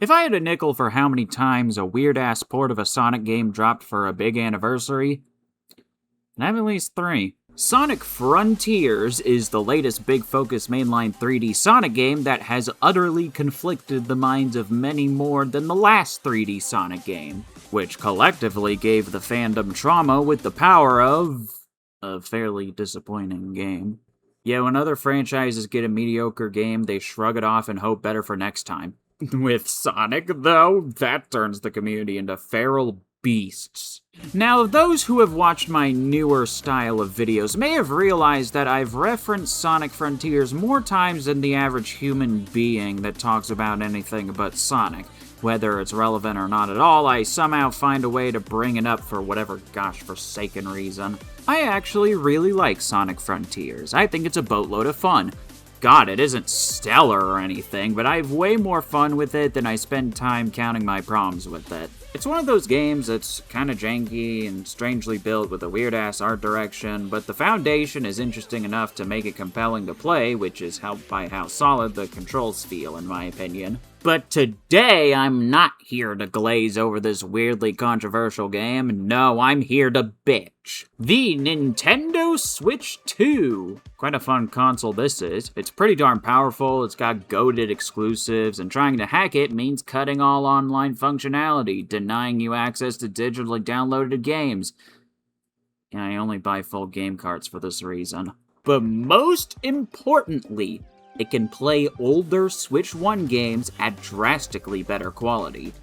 If I had a nickel for how many times a weird-ass port of a Sonic game dropped for a big anniversary, I'd have at least 3. Sonic Frontiers is the latest big focus mainline 3D Sonic game that has utterly conflicted the minds of many more than the last 3D Sonic game, which collectively gave the fandom trauma with the power of a fairly disappointing game. Yeah, when other franchises get a mediocre game, they shrug it off and hope better for next time. With Sonic, though, that turns the community into feral beasts. Now, those who have watched my newer style of videos may have realized that I've referenced Sonic Frontiers more times than the average human being that talks about anything but Sonic. Whether it's relevant or not at all, I somehow find a way to bring it up for whatever gosh-forsaken reason. I actually really like Sonic Frontiers. I think it's a boatload of fun. God, it isn't stellar or anything, but I have way more fun with it than I spend time counting my problems with it. It's one of those games that's kinda janky and strangely built with a weird-ass art direction, but the foundation is interesting enough to make it compelling to play, which is helped by how solid the controls feel, in my opinion. But today, I'm not here to glaze over this weirdly controversial game. No, I'm here to bitch. The Nintendo Switch 2. Quite a fun console this is. It's pretty darn powerful, it's got goated exclusives, and trying to hack it means cutting all online functionality, denying you access to digitally downloaded games. And I only buy full game carts for this reason. But most importantly, it can play older Switch 1 games at drastically better quality.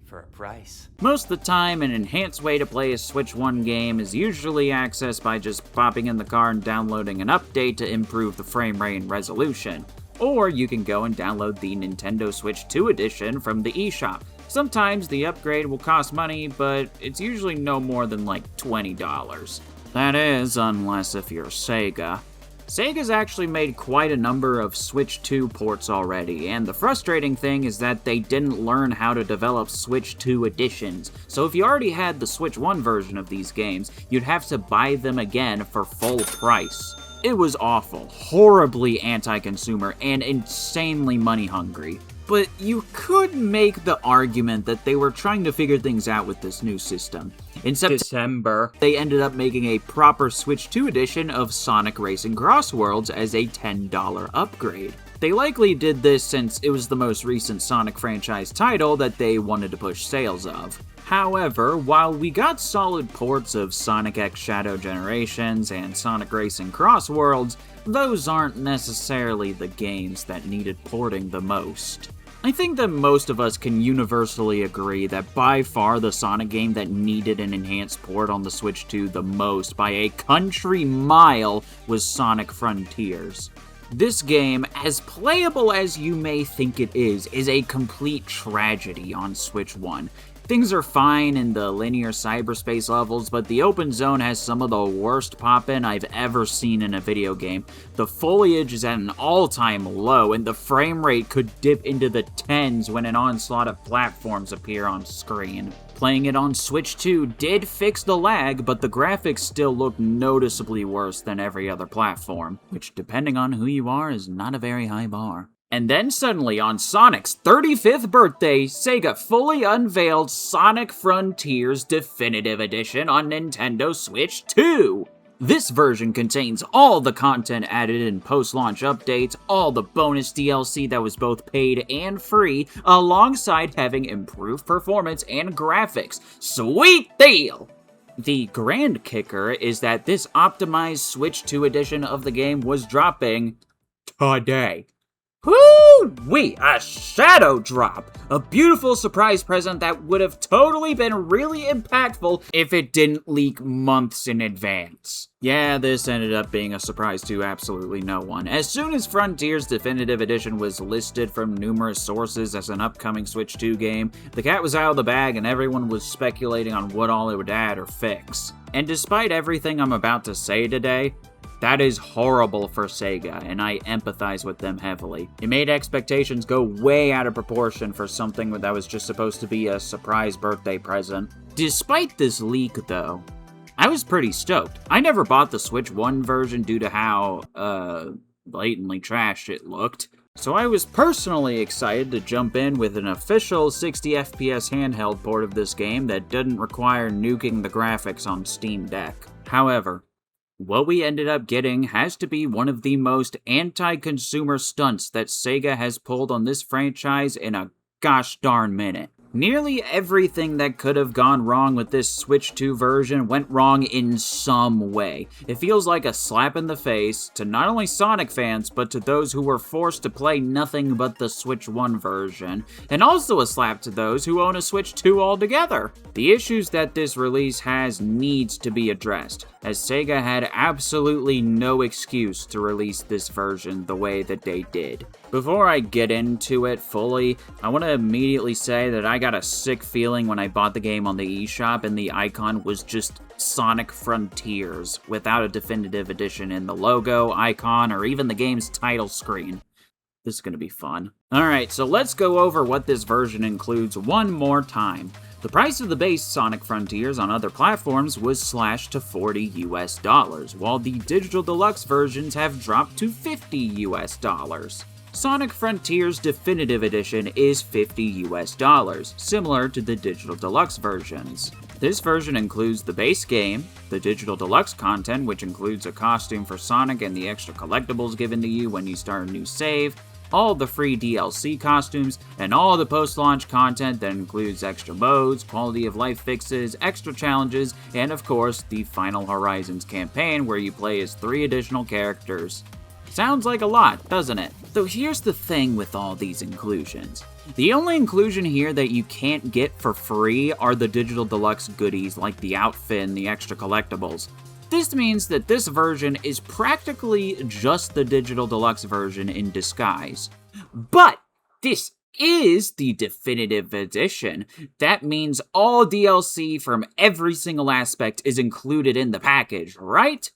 For a price. Most of the time, an enhanced way to play a Switch 1 game is usually accessed by just popping in the car and downloading an update to improve the frame rate and resolution. Or you can go and download the Nintendo Switch 2 edition from the eShop. Sometimes the upgrade will cost money, but it's usually no more than like $20. That is, unless if you're Sega. Sega's actually made quite a number of Switch 2 ports already, and the frustrating thing is that they didn't learn how to develop Switch 2 editions, so if you already had the Switch 1 version of these games, you'd have to buy them again for full price. It was awful, horribly anti-consumer, and insanely money-hungry. But you could make the argument that they were trying to figure things out with this new system. In September, they ended up making a proper Switch 2 edition of Sonic Racing Cross Worlds as a $10 upgrade. They likely did this since it was the most recent Sonic franchise title that they wanted to push sales of. However, while we got solid ports of Sonic X Shadow Generations and Sonic Racing Cross Worlds, those aren't necessarily the games that needed porting the most. I think that most of us can universally agree that by far the Sonic game that needed an enhanced port on the Switch 2 the most by a country mile was Sonic Frontiers. This game, as playable as you may think it is a complete tragedy on Switch 1. Things are fine in the linear cyberspace levels, but the open zone has some of the worst pop-in I've ever seen in a video game. The foliage is at an all-time low, and the frame rate could dip into the tens when an onslaught of platforms appear on screen. Playing it on Switch 2 did fix the lag, but the graphics still look noticeably worse than every other platform, which depending on who you are is not a very high bar. And then suddenly, on Sonic's 35th birthday, Sega fully unveiled Sonic Frontiers Definitive Edition on Nintendo Switch 2! This version contains all the content added in post-launch updates, all the bonus DLC that was both paid and free, alongside having improved performance and graphics. Sweet deal! The grand kicker is that this optimized Switch 2 edition of the game was dropping today. Whoo-wee, a shadow drop! A beautiful surprise present that would have totally been really impactful if it didn't leak months in advance. Yeah, this ended up being a surprise to absolutely no one. As soon as Frontiers Definitive Edition was listed from numerous sources as an upcoming Switch 2 game, the cat was out of the bag and everyone was speculating on what all it would add or fix. And despite everything I'm about to say today, that is horrible for Sega, and I empathize with them heavily. It made expectations go way out of proportion for something that was just supposed to be a surprise birthday present. Despite this leak, though, I was pretty stoked. I never bought the Switch 1 version due to how, blatantly trash it looked. So I was personally excited to jump in with an official 60 FPS handheld port of this game that didn't require nuking the graphics on Steam Deck. However, what we ended up getting has to be one of the most anti-consumer stunts that Sega has pulled on this franchise in a gosh darn minute. Nearly everything that could have gone wrong with this Switch 2 version went wrong in some way. It feels like a slap in the face to not only Sonic fans, but to those who were forced to play nothing but the Switch 1 version, and also a slap to those who own a Switch 2 altogether. The issues that this release has needs to be addressed, as Sega had absolutely no excuse to release this version the way that they did. Before I get into it fully, I want to immediately say that I got a sick feeling when I bought the game on the eShop and the icon was just Sonic Frontiers, without a definitive edition in the logo, icon, or even the game's title screen. This is going to be fun. Alright, so let's go over what this version includes one more time. The price of the base Sonic Frontiers on other platforms was slashed to $40 US, while the digital deluxe versions have dropped to $50 US. Sonic Frontiers Definitive Edition is $50 US, similar to the digital deluxe versions. This version includes the base game, the digital deluxe content, which includes a costume for Sonic and the extra collectibles given to you when you start a new save, all the free DLC costumes, and all the post-launch content that includes extra modes, quality of life fixes, extra challenges, and of course, the Final Horizons campaign where you play as 3 additional characters. Sounds like a lot, doesn't it? So here's the thing with all these inclusions. The only inclusion here that you can't get for free are the digital deluxe goodies like the outfit and the extra collectibles. This means that this version is practically just the digital deluxe version in disguise. But this is the definitive edition. That means all DLC from every single aspect is included in the package, right?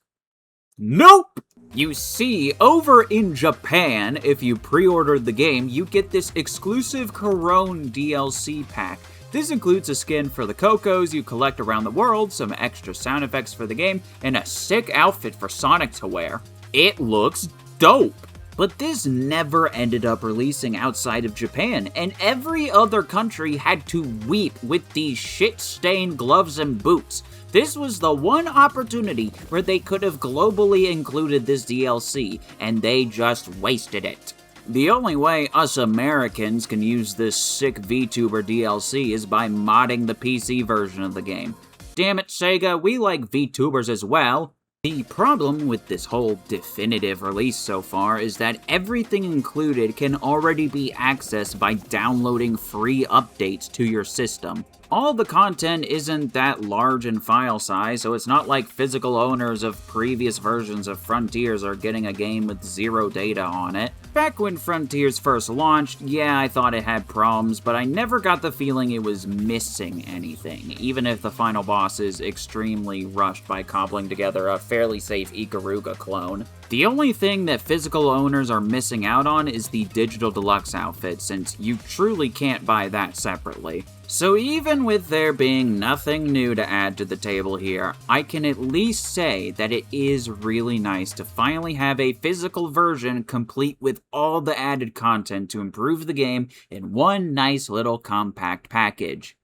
Nope! You see, over in Japan, if you pre-ordered the game, you get this exclusive Corone DLC pack. This includes a skin for the Cocos you collect around the world, some extra sound effects for the game, and a sick outfit for Sonic to wear. It looks dope! But this never ended up releasing outside of Japan, and every other country had to weep with these shit-stained gloves and boots. This was the one opportunity where they could have globally included this DLC, and they just wasted it. The only way us Americans can use this sick VTuber DLC is by modding the PC version of the game. Damn it, Sega, we like VTubers as well. The problem with this whole definitive release so far is that everything included can already be accessed by downloading free updates to your system. All the content isn't that large in file size, so it's not like physical owners of previous versions of Frontiers are getting a game with 0 data on it. Back when Frontiers first launched, yeah, I thought it had problems, but I never got the feeling it was missing anything, even if the final boss is extremely rushed by cobbling together a fairly safe Ikaruga clone. The only thing that physical owners are missing out on is the digital deluxe outfit, since you truly can't buy that separately. So even with there being nothing new to add to the table here, I can at least say that it is really nice to finally have a physical version complete with all the added content to improve the game in one nice little compact package.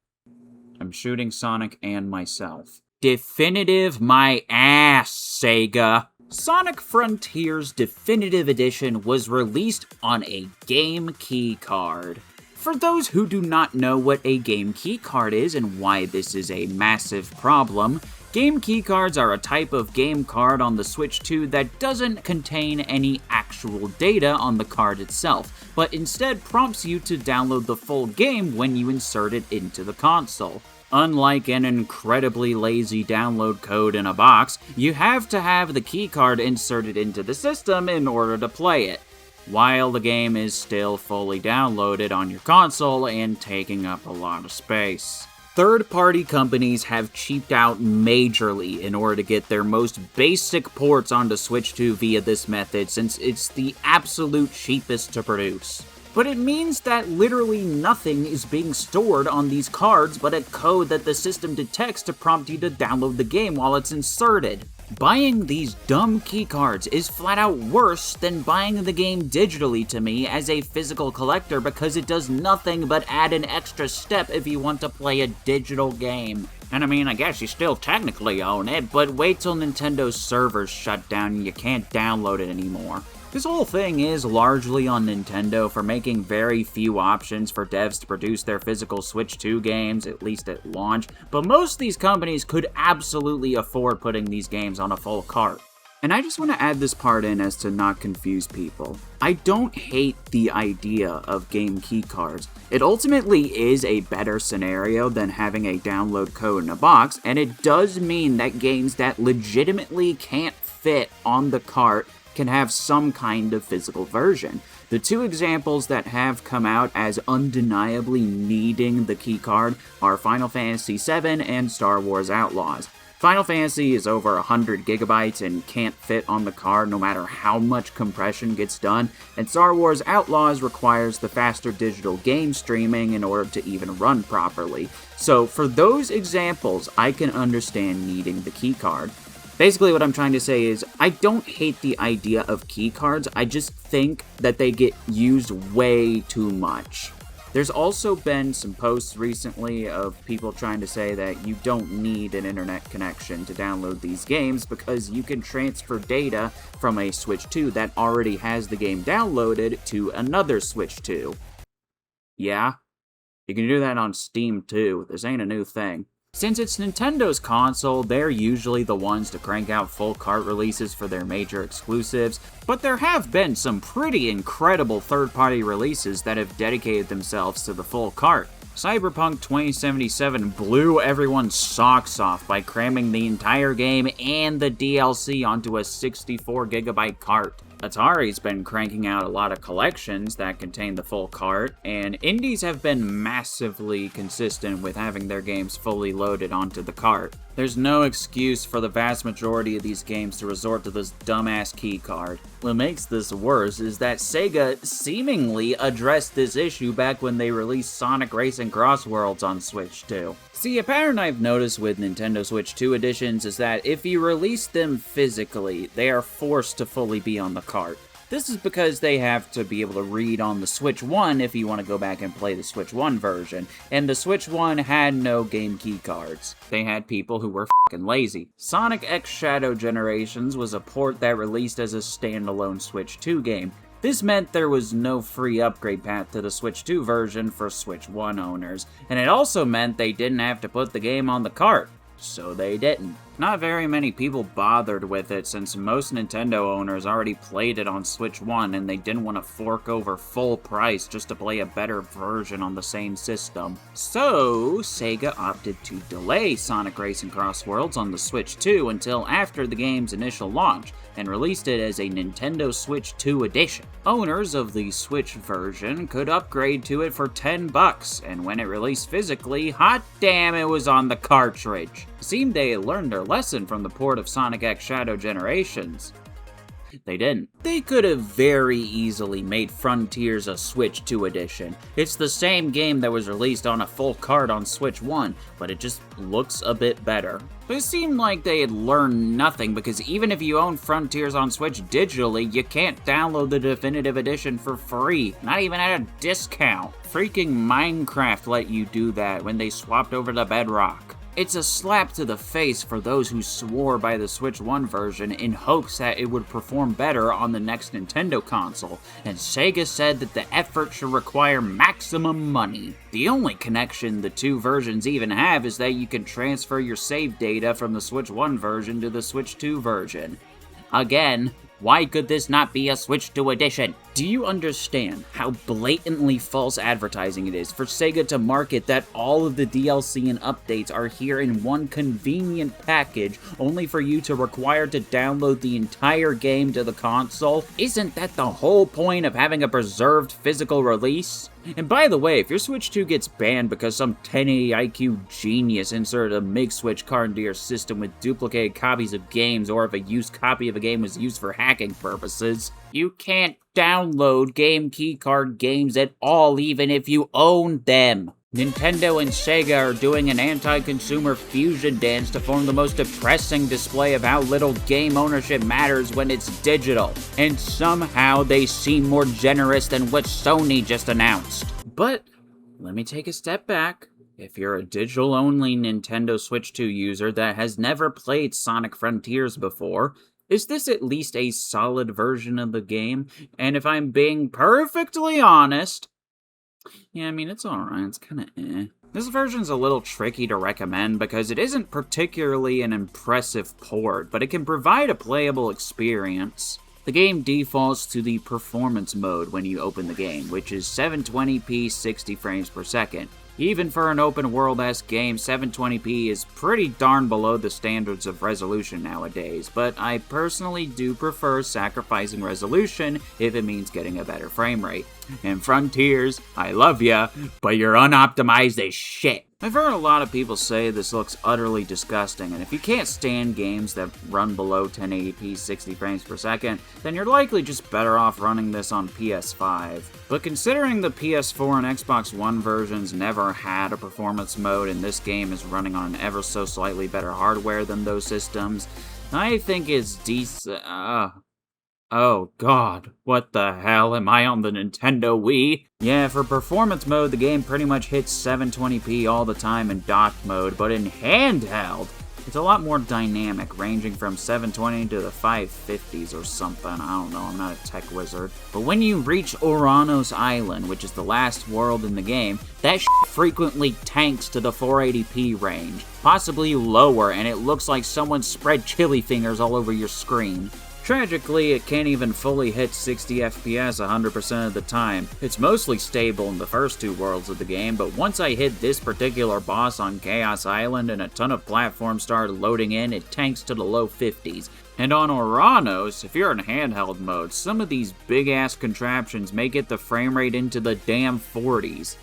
I'm shooting Sonic and myself. Definitive my ass, Sega! Sonic Frontiers Definitive Edition was released on a game key card. For those who do not know what a game key card is and why this is a massive problem, game key cards are a type of game card on the Switch 2 that doesn't contain any actual data on the card itself, but instead prompts you to download the full game when you insert it into the console. Unlike an incredibly lazy download code in a box, you have to have the keycard inserted into the system in order to play it, while the game is still fully downloaded on your console and taking up a lot of space. Third-party companies have cheaped out majorly in order to get their most basic ports onto Switch 2 via this method, since it's the absolute cheapest to produce. But it means that literally nothing is being stored on these cards but a code that the system detects to prompt you to download the game while it's inserted. Buying these dumb keycards is flat out worse than buying the game digitally to me as a physical collector, because it does nothing but add an extra step if you want to play a digital game. And I mean, I guess you still technically own it, but wait till Nintendo's servers shut down and you can't download it anymore. This whole thing is largely on Nintendo for making very few options for devs to produce their physical Switch 2 games, at least at launch, but most of these companies could absolutely afford putting these games on a full cart. And I just want to add this part in as to not confuse people. I don't hate the idea of game keycards. It ultimately is a better scenario than having a download code in a box, and it does mean that games that legitimately can't fit on the cart can have some kind of physical version. The two examples that have come out as undeniably needing the keycard are Final Fantasy VII and Star Wars Outlaws. Final Fantasy is over 100 gigabytes and can't fit on the card no matter how much compression gets done, and Star Wars Outlaws requires the faster digital game streaming in order to even run properly. So for those examples, I can understand needing the keycard. Basically what I'm trying to say is, I don't hate the idea of keycards, I just think that they get used way too much. There's also been some posts recently of people trying to say that you don't need an internet connection to download these games because you can transfer data from a Switch 2 that already has the game downloaded to another Switch 2. Yeah, you can do that on Steam too, this ain't a new thing. Since it's Nintendo's console, they're usually the ones to crank out full cart releases for their major exclusives, but there have been some pretty incredible third-party releases that have dedicated themselves to the full cart. Cyberpunk 2077 blew everyone's socks off by cramming the entire game and the DLC onto a 64GB cart. Atari's been cranking out a lot of collections that contain the full cart, and indies have been massively consistent with having their games fully loaded onto the cart. There's no excuse for the vast majority of these games to resort to this dumbass keycard. What makes this worse is that Sega seemingly addressed this issue back when they released Sonic Racing Cross Worlds on Switch 2. See, a pattern I've noticed with Nintendo Switch 2 editions is that if you release them physically, they are forced to fully be on the cart. This is because they have to be able to read on the Switch 1 if you want to go back and play the Switch 1 version, and the Switch 1 had no game keycards. They had people who were f***ing lazy. Sonic X Shadow Generations was a port that released as a standalone Switch 2 game. This meant there was no free upgrade path to the Switch 2 version for Switch 1 owners, and it also meant they didn't have to put the game on the cart. So they didn't. Not very many people bothered with it since most Nintendo owners already played it on Switch 1 and they didn't want to fork over full price just to play a better version on the same system. So Sega opted to delay Sonic Racing Cross Worlds on the Switch 2 until after the game's initial launch, and released it as a Nintendo Switch 2 edition. Owners of the Switch version could upgrade to it for $10, and when it released physically, hot damn, it was on the cartridge. It seemed they had learned their lesson from the port of Sonic X Shadow Generations. They didn't. They could have very easily made Frontiers a Switch 2 edition. It's the same game that was released on a full cart on Switch 1, but it just looks a bit better. But it seemed like they had learned nothing, because even if you own Frontiers on Switch digitally, you can't download the definitive edition for free, not even at a discount. Freaking Minecraft let you do that when they swapped over to Bedrock. It's a slap to the face for those who swore by the Switch 1 version in hopes that it would perform better on the next Nintendo console, and Sega said that the effort should require maximum money. The only connection the two versions even have is that you can transfer your save data from the Switch 1 version to the Switch 2 version. Again, why could this not be a Switch 2 edition? Do you understand how blatantly false advertising it is for Sega to market that all of the DLC and updates are here in one convenient package, only for you to require to download the entire game to the console? Isn't that the whole point of having a preserved physical release? And by the way, if your Switch 2 gets banned because some 1080 IQ genius inserted a MIG-switch card into your system with duplicated copies of games, or if a used copy of a game was used for hacking purposes, you can't download game keycard games at all, even if you own them. Nintendo and Sega are doing an anti-consumer fusion dance to form the most depressing display of how little game ownership matters when it's digital. And somehow they seem more generous than what Sony just announced. But let me take a step back. If you're a digital-only Nintendo Switch 2 user that has never played Sonic Frontiers before, is this at least a solid version of the game? And if I'm being perfectly honest, yeah, I mean, it's alright, it's kinda eh. This version's a little tricky to recommend because it isn't particularly an impressive port, but it can provide a playable experience. The game defaults to the performance mode when you open the game, which is 720p 60 frames per second. Even for an open-world-esque game, 720p is pretty darn below the standards of resolution nowadays, but I personally do prefer sacrificing resolution if it means getting a better frame rate. And Frontiers, I love ya, but you're unoptimized as shit. I've heard a lot of people say this looks utterly disgusting, and if you can't stand games that run below 1080p 60 frames per second, then you're likely just better off running this on PS5. But considering the PS4 and Xbox One versions never had a performance mode and this game is running on ever so slightly better hardware than those systems, I think it's decent. Oh god, what the hell, am I on the Nintendo Wii? Yeah, for performance mode, the game pretty much hits 720p all the time in docked mode, but in handheld, it's a lot more dynamic, ranging from 720 to the 550s or something. I don't know, I'm not a tech wizard. But when you reach Oranos Island, which is the last world in the game, that frequently tanks to the 480p range, possibly lower, and it looks like someone spread chili fingers all over your screen. Tragically, it can't even fully hit 60 FPS 100% of the time. It's mostly stable in the first two worlds of the game, but once I hit this particular boss on Chaos Island and a ton of platforms started loading in, it tanks to the low 50s. And on Oranos, if you're in handheld mode, some of these big-ass contraptions may get the frame rate into the damn 40s.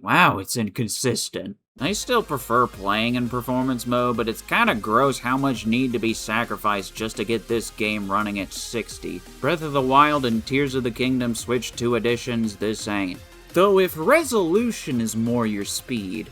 Wow, it's inconsistent. I still prefer playing in performance mode, but it's kinda gross how much need to be sacrificed just to get this game running at 60. Breath of the Wild and Tears of the Kingdom Switch 2 editions, this ain't. Though if resolution is more your speed,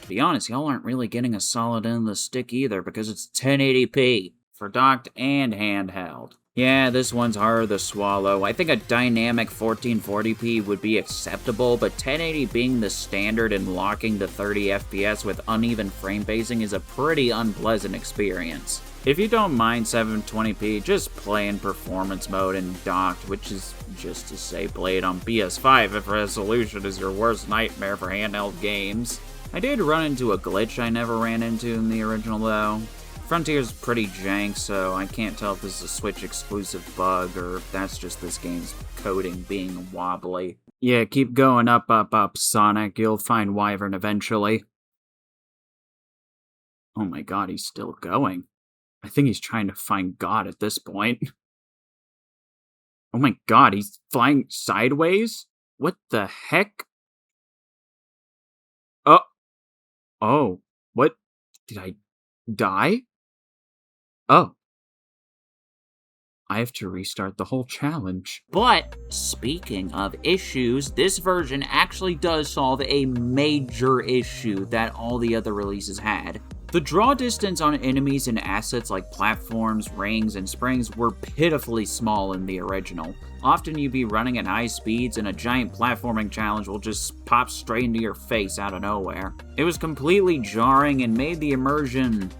to be honest, y'all aren't really getting a solid end of the stick either because it's 1080p for docked and handheld. Yeah, this one's harder to swallow. I think a dynamic 1440p would be acceptable, but 1080 being the standard and locking to 30 FPS with uneven frame pacing is a pretty unpleasant experience. If you don't mind 720p, just play in performance mode and docked, which is just to say play it on PS5 if resolution is your worst nightmare for handheld games. I did run into a glitch I never ran into in the original though. Frontier's pretty jank, so I can't tell if this is a Switch exclusive bug or if that's just this game's coding being wobbly. Yeah, keep going up, Sonic. You'll find Wyvern eventually. Oh my god, he's still going. I think he's trying to find God at this point. Oh my god, he's flying sideways? What the heck? Oh, what? Did I die? Oh. I have to restart the whole challenge. But, speaking of issues, this version actually does solve a major issue that all the other releases had. The draw distance on enemies and assets like platforms, rings, and springs were pitifully small in the original. Often you'd be running at high speeds and a giant platforming challenge will just pop straight into your face out of nowhere. It was completely jarring and made the immersion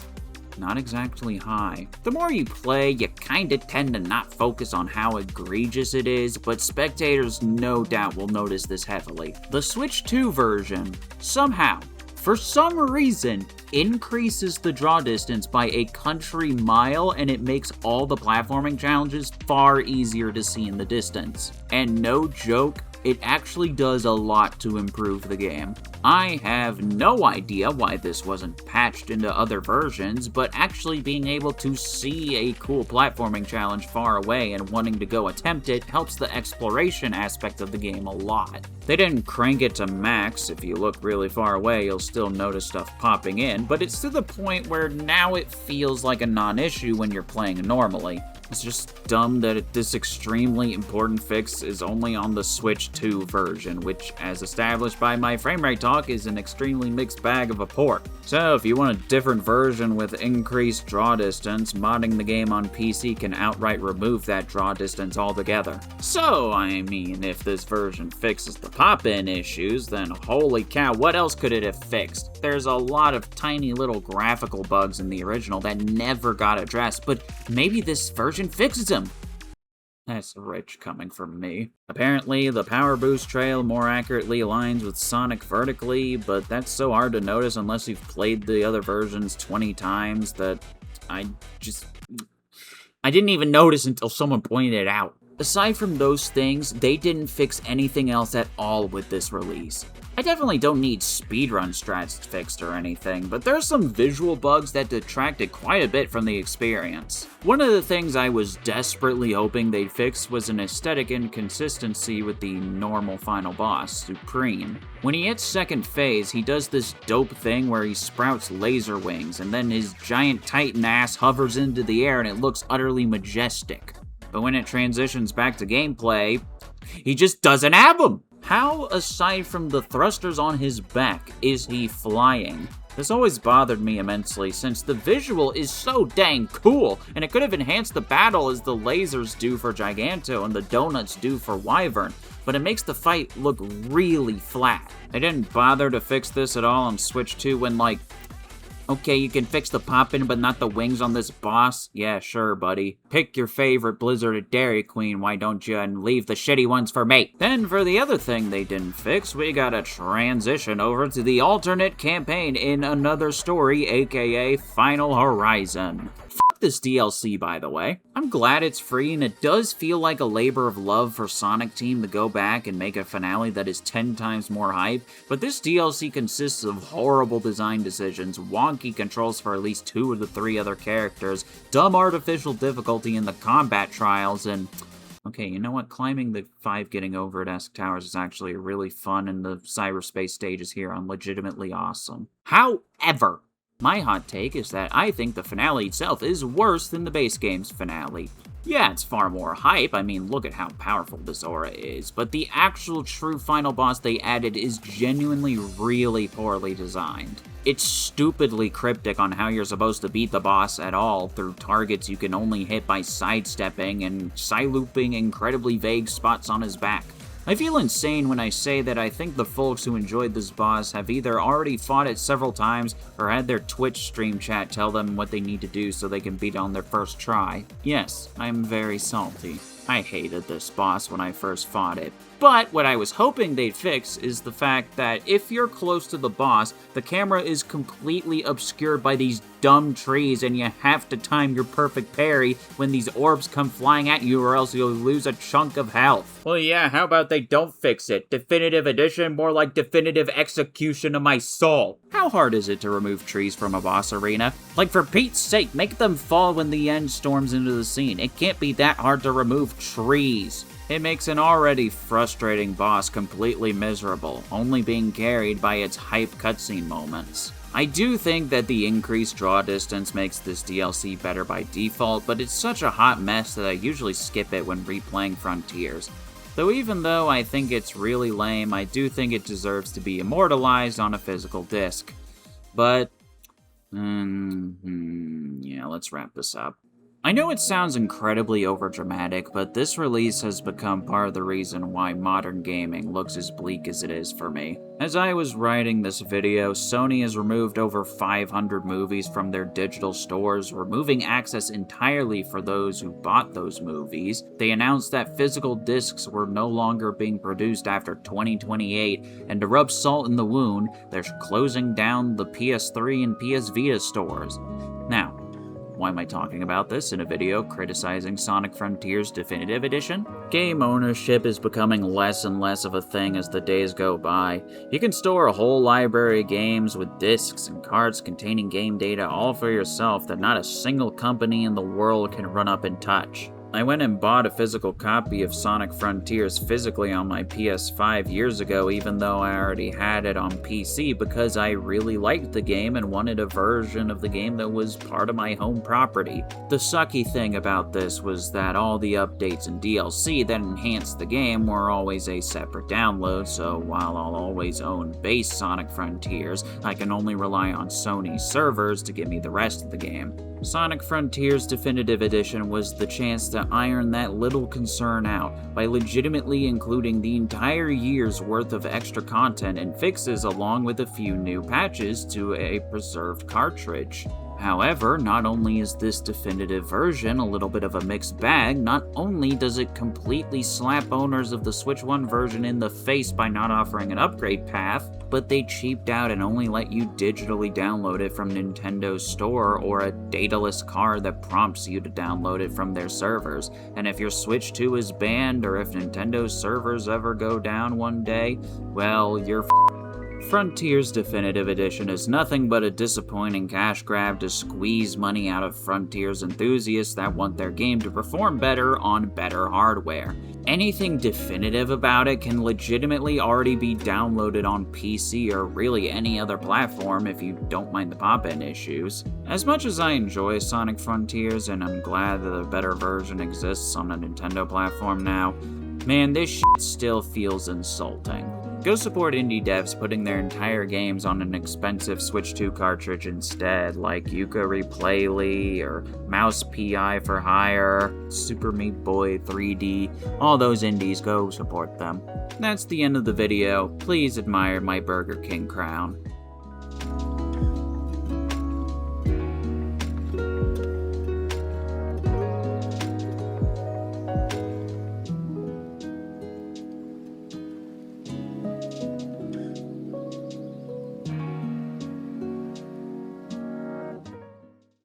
not exactly high. The more you play, you kinda tend to not focus on how egregious it is, but spectators no doubt will notice this heavily. The Switch 2 version, somehow, for some reason, increases the draw distance by a country mile, and it makes all the platforming challenges far easier to see in the distance. And no joke, it actually does a lot to improve the game. I have no idea why this wasn't patched into other versions, but actually being able to see a cool platforming challenge far away and wanting to go attempt it helps the exploration aspect of the game a lot. They didn't crank it to max. If you look really far away, you'll still notice stuff popping in, but it's to the point where now it feels like a non-issue when you're playing normally. It's just dumb that this extremely important fix is only on the Switch Switch 2 version, which, as established by my framerate talk, is an extremely mixed bag of a port. So if you want a different version with increased draw distance, modding the game on PC can outright remove that draw distance altogether. So, I mean, if this version fixes the pop-in issues, then holy cow, what else could it have fixed? There's a lot of tiny little graphical bugs in the original that never got addressed, but maybe this version fixes them. That's rich coming from me. Apparently, the power boost trail more accurately aligns with Sonic vertically, but that's so hard to notice unless you've played the other versions 20 times that I didn't even notice until someone pointed it out. Aside from those things, they didn't fix anything else at all with this release. I definitely don't need speedrun strats fixed or anything, but there's some visual bugs that detracted quite a bit from the experience. One of the things I was desperately hoping they'd fix was an aesthetic inconsistency with the normal final boss, Supreme. When he hits second phase, he does this dope thing where he sprouts laser wings, and then his giant titan ass hovers into the air and it looks utterly majestic. But when it transitions back to gameplay, he just doesn't have them! How, aside from the thrusters on his back, is he flying? This always bothered me immensely, since the visual is so dang cool, and it could have enhanced the battle as the lasers do for Giganto and the donuts do for Wyvern, but it makes the fight look really flat. They didn't bother to fix this at all on Switch 2 when, like, okay, you can fix the pop-in, but not the wings on this boss? Yeah, sure, buddy. Pick your favorite Blizzard or Dairy Queen, why don't you, and leave the shitty ones for me. Then, for the other thing they didn't fix, we gotta transition over to the alternate campaign in Another Story, aka Final Horizon. This DLC, by the way. I'm glad it's free, and it does feel like a labor of love for Sonic Team to go back and make a finale that is 10 times more hype, but this DLC consists of horrible design decisions, wonky controls for at least 2 of the 3 other characters, dumb artificial difficulty in the combat trials, and okay, you know what? Climbing the 5 getting over it-esque towers is actually really fun, and the cyberspace stages here are legitimately awesome. However, my hot take is that I think the finale itself is worse than the base game's finale. Yeah, it's far more hype, I mean, look at how powerful this aura is, but the actual true final boss they added is genuinely really poorly designed. It's stupidly cryptic on how you're supposed to beat the boss at all through targets you can only hit by sidestepping and side-looping incredibly vague spots on his back. I feel insane when I say that I think the folks who enjoyed this boss have either already fought it several times or had their Twitch stream chat tell them what they need to do so they can beat it on their first try. Yes, I'm very salty. I hated this boss when I first fought it. But what I was hoping they'd fix is the fact that if you're close to the boss, the camera is completely obscured by these dumb trees and you have to time your perfect parry when these orbs come flying at you or else you'll lose a chunk of health. Well yeah, how about they don't fix it? Definitive edition, more like definitive execution of my soul. How hard is it to remove trees from a boss arena? Like, for Pete's sake, make them fall when the end storms into the scene. It can't be that hard to remove trees. It makes an already frustrating boss completely miserable, only being carried by its hype cutscene moments. I do think that the increased draw distance makes this DLC better by default, but it's such a hot mess that I usually skip it when replaying Frontiers. Though even though I think it's really lame, I do think it deserves to be immortalized on a physical disc. But, yeah, let's wrap this up. I know it sounds incredibly overdramatic, but this release has become part of the reason why modern gaming looks as bleak as it is for me. As I was writing this video, Sony has removed over 500 movies from their digital stores, removing access entirely for those who bought those movies. They announced that physical discs were no longer being produced after 2028, and to rub salt in the wound, they're closing down the PS3 and PS Vita stores. Now, why am I talking about this in a video criticizing Sonic Frontiers Definitive Edition? Game ownership is becoming less and less of a thing as the days go by. You can store a whole library of games with discs and cards containing game data all for yourself that not a single company in the world can run up and touch. I went and bought a physical copy of Sonic Frontiers physically on my PS5 years ago, even though I already had it on PC, because I really liked the game and wanted a version of the game that was part of my home property. The sucky thing about this was that all the updates and DLC that enhanced the game were always a separate download, so while I'll always own base Sonic Frontiers, I can only rely on Sony's servers to give me the rest of the game. Sonic Frontiers Definitive Edition was the chance to iron that little concern out by legitimately including the entire year's worth of extra content and fixes along with a few new patches to a preserved cartridge. However, not only is this definitive version a little bit of a mixed bag, not only does it completely slap owners of the Switch 1 version in the face by not offering an upgrade path, but they cheaped out and only let you digitally download it from Nintendo's store or a dataless card that prompts you to download it from their servers. And if your Switch 2 is banned, or if Nintendo's servers ever go down one day, well, you're Frontiers Definitive Edition is nothing but a disappointing cash grab to squeeze money out of Frontiers enthusiasts that want their game to perform better on better hardware. Anything definitive about it can legitimately already be downloaded on PC or really any other platform if you don't mind the pop-in issues. As much as I enjoy Sonic Frontiers and I'm glad that a better version exists on a Nintendo platform now, man, this shit still feels insulting. Go support indie devs putting their entire games on an expensive Switch 2 cartridge instead, like Yooka Replayly, or Mouse PI for Hire, Super Meat Boy 3D, all those indies, go support them. That's the end of the video. Please admire my Burger King crown.